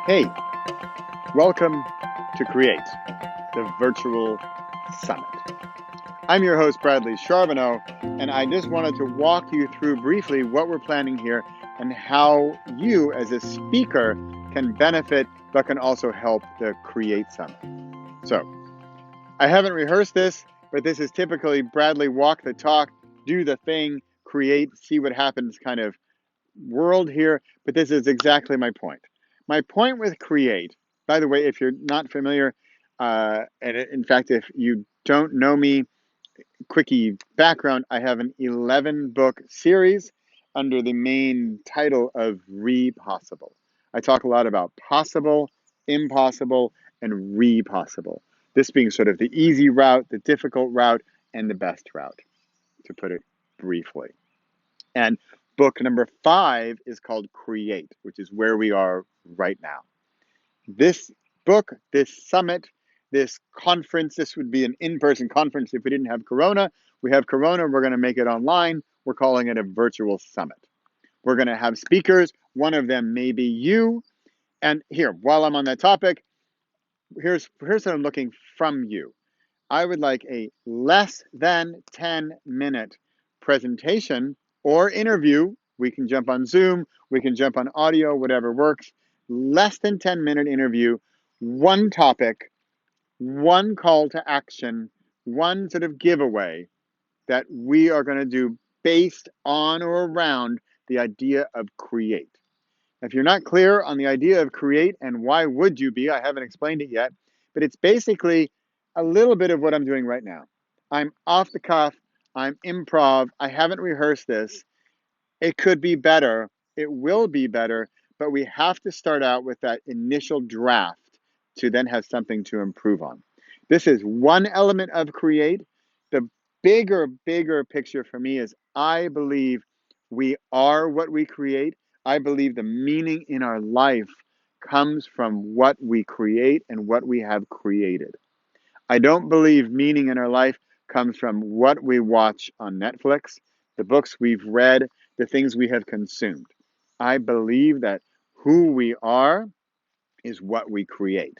Hey, welcome to Create, the virtual summit. I'm your host, Bradley Charbonneau, and I just wanted to walk you through briefly what we're planning here and how you, as a speaker, can benefit but can also help the Create Summit. So, I haven't rehearsed this, but this is typically Bradley walk the talk, do the thing, create, see what happens kind of world here, but this is exactly my point. My point with Create, by the way, if you're not familiar, and in fact, if you don't know me, quickie background, I have an 11 book series under the main title of Repossible. I talk a lot about possible, impossible, and repossible. This being sort of the easy route, the difficult route, and the best route, to put it briefly. And book number 5 is called Create, which is where we are right now. This book, this summit, this conference, this would be an in-person conference if we didn't have Corona. We have Corona, we're going to make it online. We're calling it a virtual summit. We're going to have speakers. One of them may be you. And here, while I'm on that topic, here's what I'm looking from you. I would like a less than 10-minute presentation or interview. We can jump on Zoom, we can jump on audio, whatever works. Less than 10-minute interview, one topic, one call to action, one sort of giveaway that we are going to do based on or around the idea of create. If you're not clear on the idea of create, and why would you be, I haven't explained it yet, but it's basically a little bit of what I'm doing right now. I'm off the cuff, I'm improv, I haven't rehearsed this. It could be better, it will be better, but we have to start out with that initial draft to then have something to improve on. This is one element of create. The bigger picture for me is I believe we are what we create. I believe the meaning in our life comes from what we create and what we have created. I don't believe meaning in our life comes from what we watch on Netflix, the books we've read, the things we have consumed. I believe that who we are is what we create,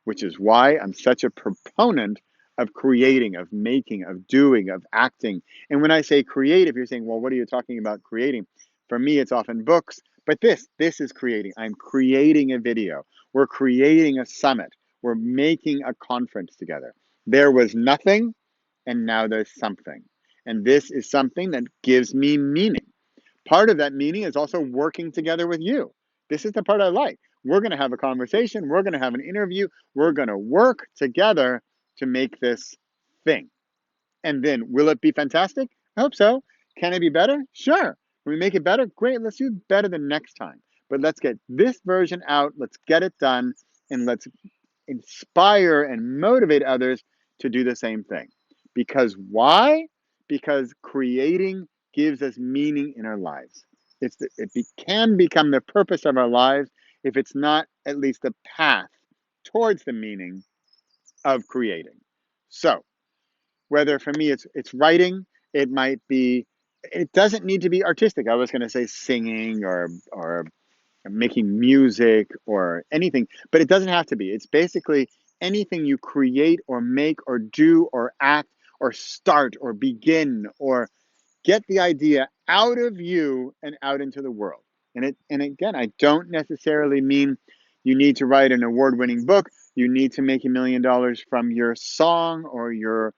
which is why I'm such a proponent of creating, of making, of doing, of acting. And when I say create, if you're saying, well, what are you talking about creating? For me, it's often books, but this is creating. I'm creating a video. We're creating a summit. We're making a conference together. There was nothing, and now there's something. And this is something that gives me meaning. Part of that meaning is also working together with you. This is the part I like. We're going to have a conversation. We're going to have an interview. We're going to work together to make this thing. And then, will it be fantastic? I hope so. Can it be better? Sure. When we make it better, great. Let's do better the next time. But let's get this version out. Let's get it done. And let's inspire and motivate others to do the same thing. Because why? Because creating gives us meaning in our lives. Can become the purpose of our lives if it's not at least the path towards the meaning of creating. So, whether for me it's writing, it might be. It doesn't need to be artistic. I was going to say singing or making music or anything, but it doesn't have to be. It's basically anything you create or make or do or act or start or begin or get the idea out of you and out into the world. And again, I don't necessarily mean you need to write an award-winning book. You need to make $1 million from your song or your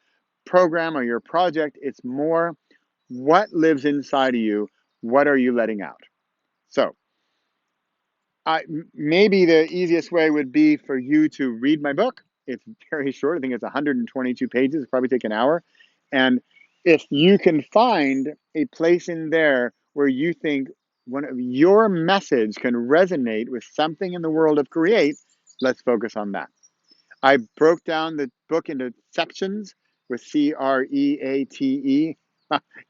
program or your project. It's more what lives inside of you. What are you letting out? So maybe the easiest way would be for you to read my book. It's very short. I think it's 122 pages. It'll probably take an hour. And if you can find a place in there where you think one of your message can resonate with something in the world of create, let's focus on that. I broke down the book into sections with CREATE.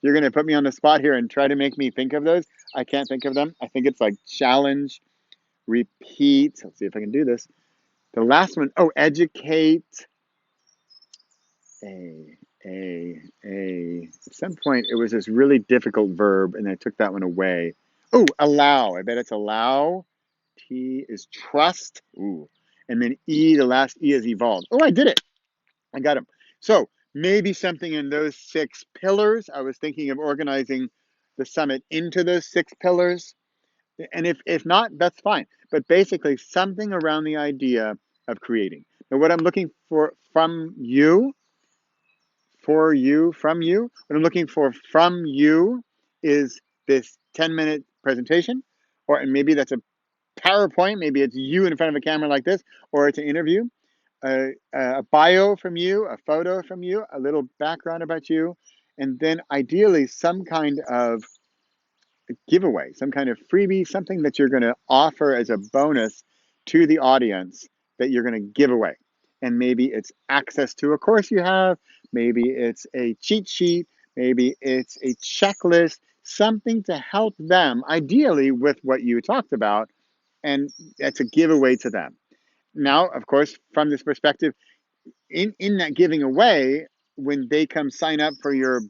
You're going to put me on the spot here and try to make me think of those. I can't think of them. I think it's like challenge, repeat. Let's see if I can do this. The last one, educate. At some point, it was this really difficult verb, and I took that one away. Oh, allow. I bet it's allow. T is trust. Ooh. And then E, the last E is evolve. Oh, I did it. I got them. So maybe something in those 6 pillars. I was thinking of organizing the summit into those 6 pillars. And if not, that's fine. But basically something around the idea of creating. Now, what I'm looking for from you, what I'm looking for from you is this 10-minute presentation, and maybe that's a PowerPoint, maybe it's you in front of a camera like this, or it's an interview, a bio from you, a photo from you, a little background about you, and then ideally some kind of giveaway, some kind of freebie, something that you're going to offer as a bonus to the audience that you're going to give away. And maybe it's access to a course you have, maybe it's a cheat sheet, maybe it's a checklist, something to help them, ideally with what you talked about, and that's a giveaway to them. Now, of course, from this perspective, in that giving away, when they come sign up for your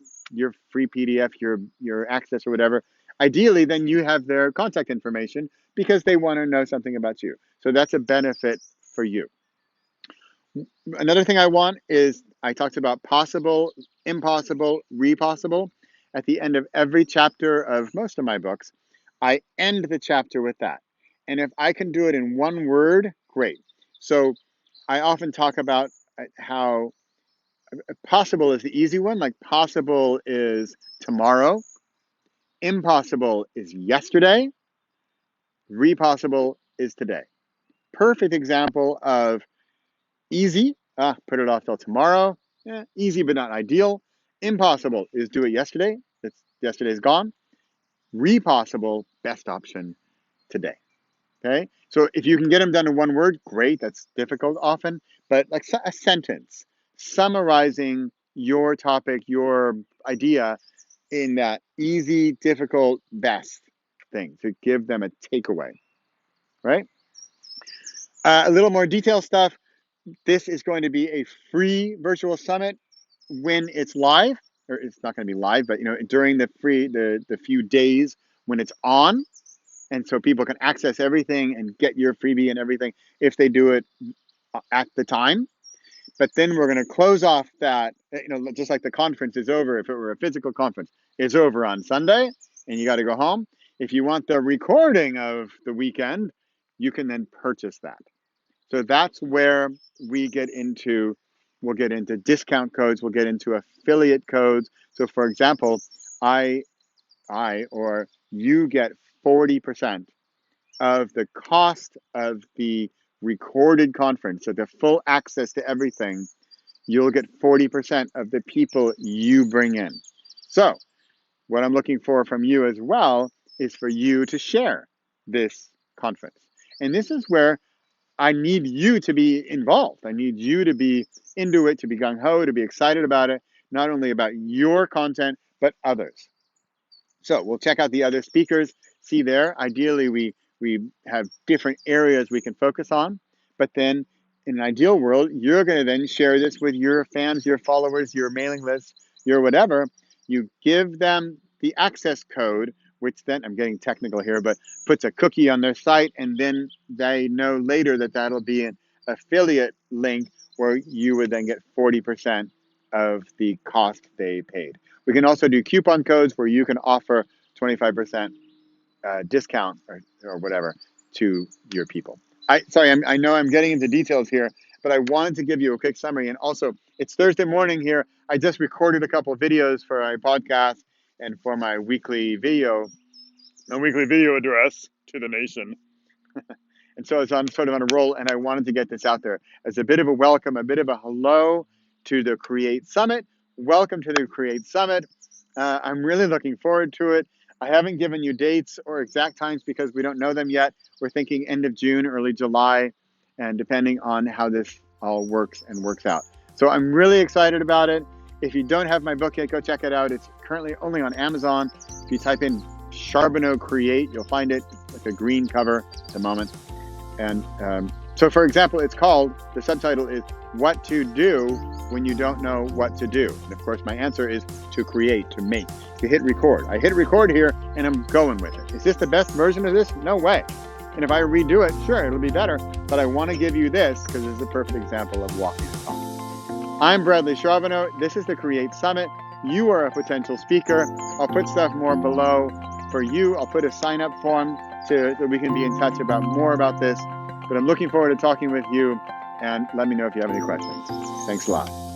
free PDF, your access or whatever, ideally then you have their contact information because they want to know something about you. So that's a benefit for you. Another thing I want is, I talked about possible, impossible, repossible. At the end of every chapter of most of my books, I end the chapter with that. And if I can do it in one word, great. So I often talk about how possible is the easy one. Like, possible is tomorrow, impossible is yesterday, repossible is today. Perfect example of easy, put it off till tomorrow, easy but not ideal. Impossible is do it yesterday, yesterday's gone. Repossible, best option today. Okay, so if you can get them done in one word, great. That's difficult often, but like a sentence summarizing your topic, your idea in that easy, difficult, best thing to give them a takeaway, right? A little more detailed stuff. This is going to be a free virtual summit when it's live, or it's not going to be live, but during the few days when it's on. And so people can access everything and get your freebie and everything if they do it at the time. But then we're going to close off that, just like the conference is over. If it were a physical conference, it's over on Sunday and you got to go home. If you want the recording of the weekend, you can then purchase that. So that's where we'll get into discount codes. We'll get into affiliate codes. So for example, or you get 40% of the cost of the recorded conference. So the full access to everything, you'll get 40% of the people you bring in. So what I'm looking for from you as well is for you to share this conference. And this is where I need you to be involved. I need you to be into it, to be gung-ho, to be excited about it, not only about your content, but others. So we'll check out the other speakers. See there, ideally we have different areas we can focus on, but then in an ideal world, you're going to then share this with your fans, your followers, your mailing list, your whatever. You give them the access code, which then, I'm getting technical here, but puts a cookie on their site, and then they know later that that'll be an affiliate link where you would then get 40% of the cost they paid. We can also do coupon codes where you can offer 25% discount or whatever to your people. I know I'm getting into details here, but I wanted to give you a quick summary. And also, it's Thursday morning here. I just recorded a couple of videos for my podcast and for my weekly video address to the nation. And so I'm sort of on a roll, and I wanted to get this out there as a bit of a welcome, a bit of a hello to the Create Summit. Welcome to the Create Summit. I'm really looking forward to it. I haven't given you dates or exact times because we don't know them yet. We're thinking end of June, early July, and depending on how this all works out. So I'm really excited about it. If you don't have my book yet, go check it out. It's currently only on Amazon. If you type in Charbonneau Create, you'll find it with a green cover at the moment. And so, for example, the subtitle is What to Do When You Don't Know What to Do. And of course, my answer is to create, to make, to hit record. I hit record here and I'm going with it. Is this the best version of this? No way. And if I redo it, sure, it'll be better. But I want to give you this because this is a perfect example of walking the talk. I'm Bradley Charbonneau. This is the Create Summit. You are a potential speaker. I'll put stuff more below for you. I'll put a sign-up form so we can be in touch about more about this. But I'm looking forward to talking with you, and let me know if you have any questions. Thanks a lot.